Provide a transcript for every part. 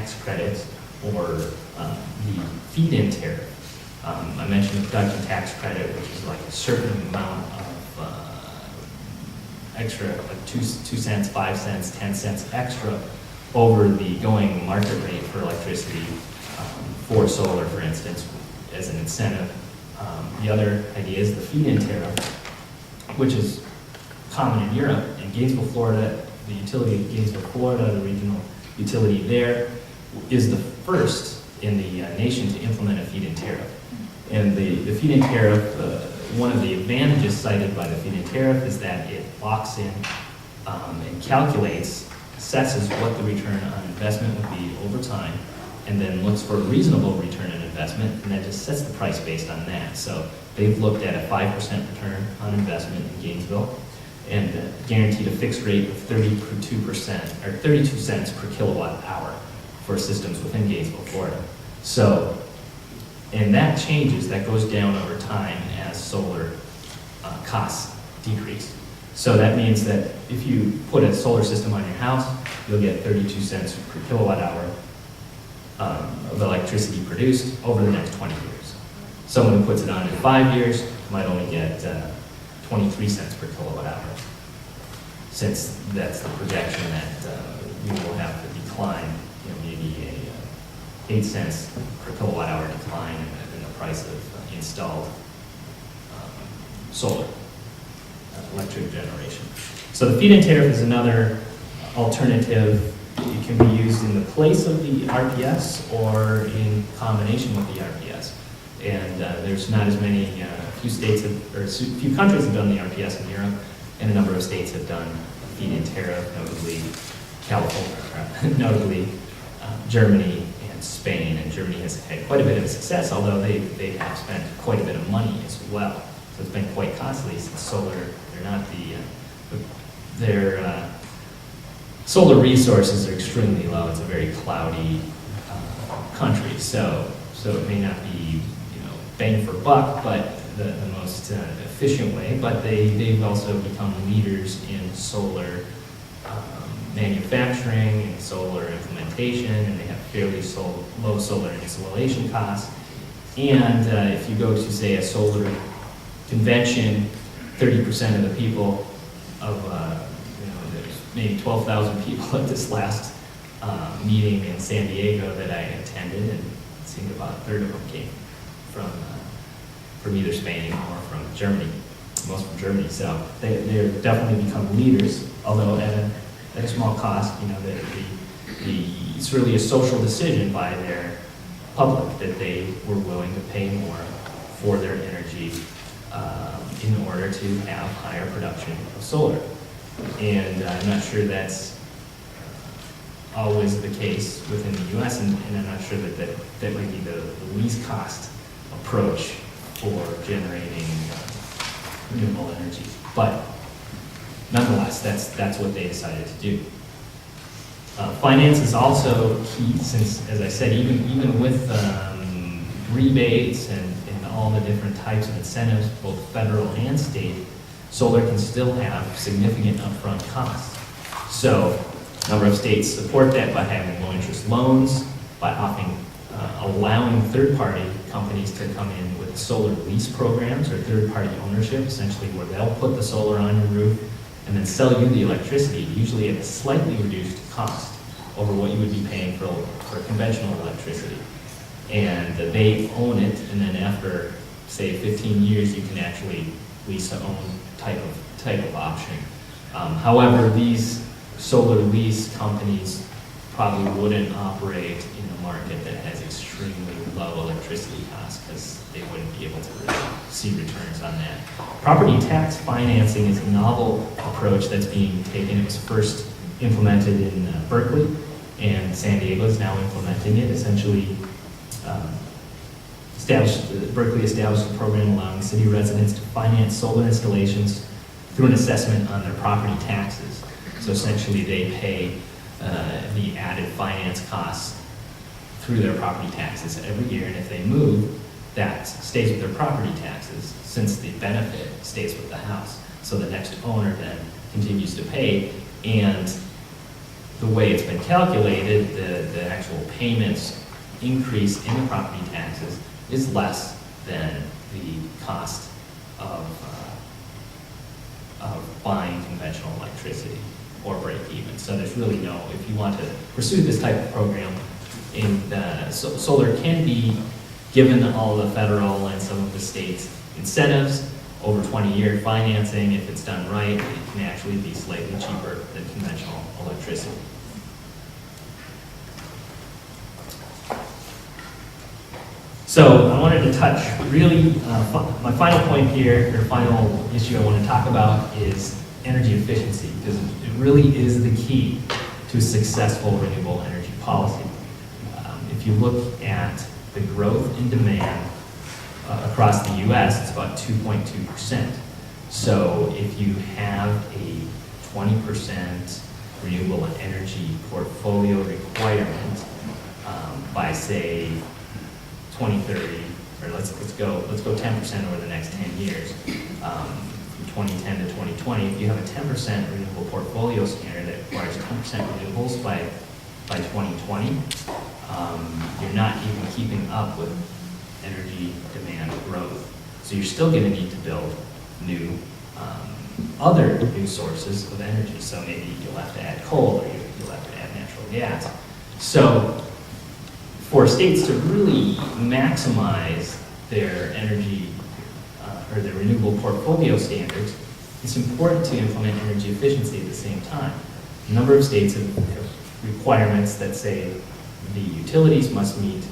tax credit or the feed-in tariff. I mentioned the production tax credit, which is like a certain amount of extra, like 2 cents, 5 cents, 10 cents extra over the going market rate for electricity for solar, for instance, as an incentive. The other idea is the feed-in tariff, which is common in Europe. In Gainesville, Florida, the utility of Gainesville, Florida, the regional utility there, is the first in the nation to implement a feed-in tariff. And the feed-in tariff, one of the advantages cited by the feed-in tariff is that it locks in and calculates, assesses what the return on investment would be over time, and then looks for a reasonable return on investment, and then just sets the price based on that. So they've looked at a 5% return on investment in Gainesville, and guaranteed a fixed rate of 32%, or 32 cents per kilowatt hour for systems within Gainesville, Florida. So, and that changes, that goes down over time as solar costs decrease. So that means that if you put a solar system on your house, you'll get 32 cents per kilowatt hour of electricity produced over the next 20 years. Someone who puts it on in 5 years might only get 23 cents per kilowatt hour, since that's the projection that we will have a decline, maybe a 8 cents per kilowatt hour decline in the price of installed solar electric generation. So the feed-in tariff is another alternative. It can be used in the place of the RPS or in combination with the RPS. And there's not as many, few states have, or few countries have done the RPS in Europe, and a number of states have done a feed-in tariff, notably California, notably Germany and Spain. And Germany has had quite a bit of success, although they have spent quite a bit of money as well. So it's been quite costly since solar, they're not their solar resources are extremely low. It's a very cloudy country, so it may not be bang for buck, but the most efficient way. But they've also become leaders in solar manufacturing and solar implementation, and they have fairly low solar installation costs. And if you go to, say, a solar convention, 30% of the people of there's maybe 12,000 people at this last meeting in San Diego that I attended, and it seemed about a third of them came from either Spain or from Germany, most from Germany. So they're definitely become leaders, although at a small cost. It's really a social decision by their public that they were willing to pay more for their energy in order to have higher production of solar. And I'm not sure that's always the case within the U.S., and I'm not sure that might be the least cost approach for generating renewable energy. But nonetheless, that's what they decided to do. Finance is also key, since, as I said, even with rebates and all the different types of incentives, both federal and state, solar can still have significant upfront costs. So a number of states support that by having low interest loans, by allowing third-party companies to come in with solar lease programs or third-party ownership, essentially where they'll put the solar on your roof and then sell you the electricity, usually at a slightly reduced cost over what you would be paying for conventional electricity. And they own it, and then after, say, 15 years, you can actually lease to own type of option. However, these solar lease companies probably wouldn't operate in a market that has extremely low electricity costs, because they wouldn't be able to really see returns on that. Property tax financing is a novel approach that's being taken. It was first implemented in Berkeley, and San Diego is now implementing it. Essentially, Berkeley established a program allowing city residents to finance solar installations through an assessment on their property taxes. So essentially, they pay the added finance costs through their property taxes every year, and if they move, that stays with their property taxes, since the benefit stays with the house. So the next owner then continues to pay, and the way it's been calculated, the actual payments increase in the property taxes is less than the cost of buying conventional electricity or break even. So there's really no, if you want to pursue this type of program, solar can be given all the federal and some of the states incentives over 20-year financing. If it's done right, it can actually be slightly cheaper than conventional electricity. So I wanted to touch really, my final point here, or final issue I want to talk about is energy efficiency, because it really is the key to a successful renewable energy policy. If you look at the growth in demand across the US, it's about 2.2%. So if you have a 20% renewable energy portfolio requirement by, say, 2030, or let's go 10% over the next 10 years, from 2010 to 2020. If you have a 10% renewable portfolio standard that requires 10% renewables by 2020, you're not even keeping up with energy demand growth. So you're still going to need to build new, other new sources of energy. So maybe you'll have to add coal, or you'll have to add natural gas. So for states to really maximize their energy or their renewable portfolio standards, it's important to implement energy efficiency at the same time. A number of states have requirements that say the utilities must meet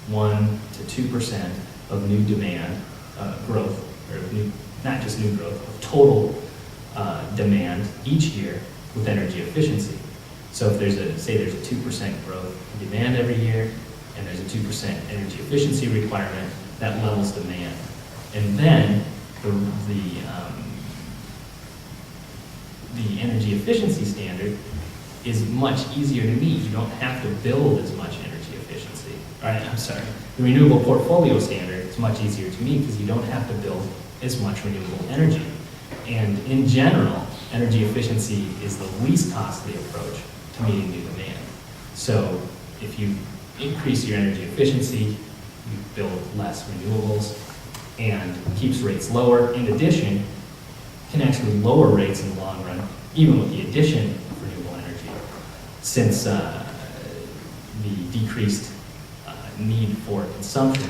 1 to 2% of new demand growth, or not just new growth, of total demand each year with energy efficiency. So if there's a 2% growth in demand every year, and there's a 2% energy efficiency requirement, that levels demand. And then the energy efficiency standard is much easier to meet. You don't have to build as much energy efficiency. The renewable portfolio standard is much easier to meet because you don't have to build as much renewable energy. And in general, energy efficiency is the least costly approach to meeting new demand. So if you increase your energy efficiency, you build less renewables, and keeps rates lower. In addition, can actually lower rates in the long run, even with the addition of renewable energy, since the decreased need for consumption,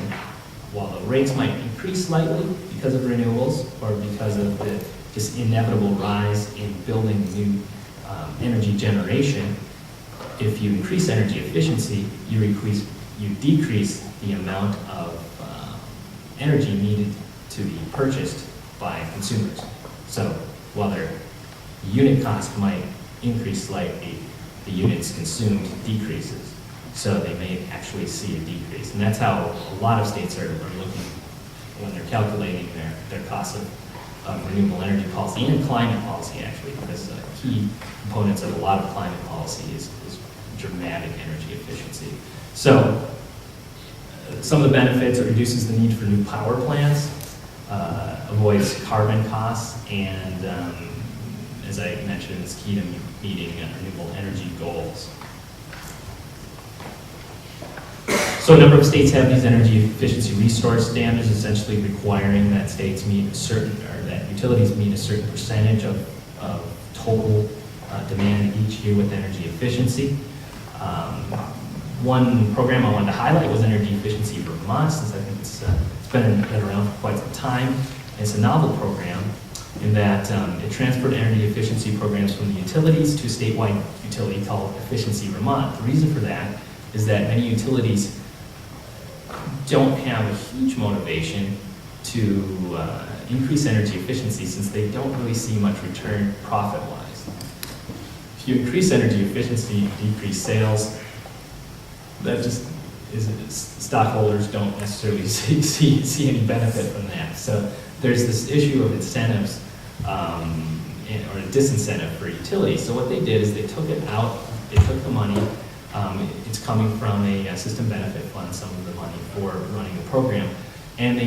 while the rates might increase slightly because of renewables or because of the just inevitable rise in building new energy generation. If you increase energy efficiency, you decrease the amount of energy needed to be purchased by consumers. So while their unit cost might increase slightly, the units consumed decreases. So they may actually see a decrease. And that's how a lot of states are looking when they're calculating their cost of renewable energy policy and climate policy, actually, because key components of a lot of climate policy is dramatic energy efficiency. So some of the benefits: it reduces the need for new power plants, avoids carbon costs, and as I mentioned, is key to meeting renewable energy goals. So a number of states have these energy efficiency resource standards, essentially requiring that states meet a certain, or that utilities meet a certain percentage of total demand each year with energy efficiency. One program I wanted to highlight was Energy Efficiency Vermont, since I think it's been around for quite some time. It's a novel program in that it transferred energy efficiency programs from the utilities to a statewide utility called Efficiency Vermont. The reason for that is that many utilities don't have a huge motivation to increase energy efficiency, since they don't really see much return profit-wise. If you increase energy efficiency, decrease sales, that just is, stockholders don't necessarily see any benefit from that. So there's this issue of incentives or a disincentive for utilities. So what they did is they took it out, they took the money, it's coming from a system benefit fund, some of the money for running the program, and they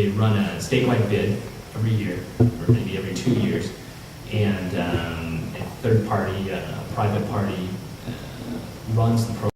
run a statewide bid every year, or maybe every 2 years, and a third-party private party runs the program.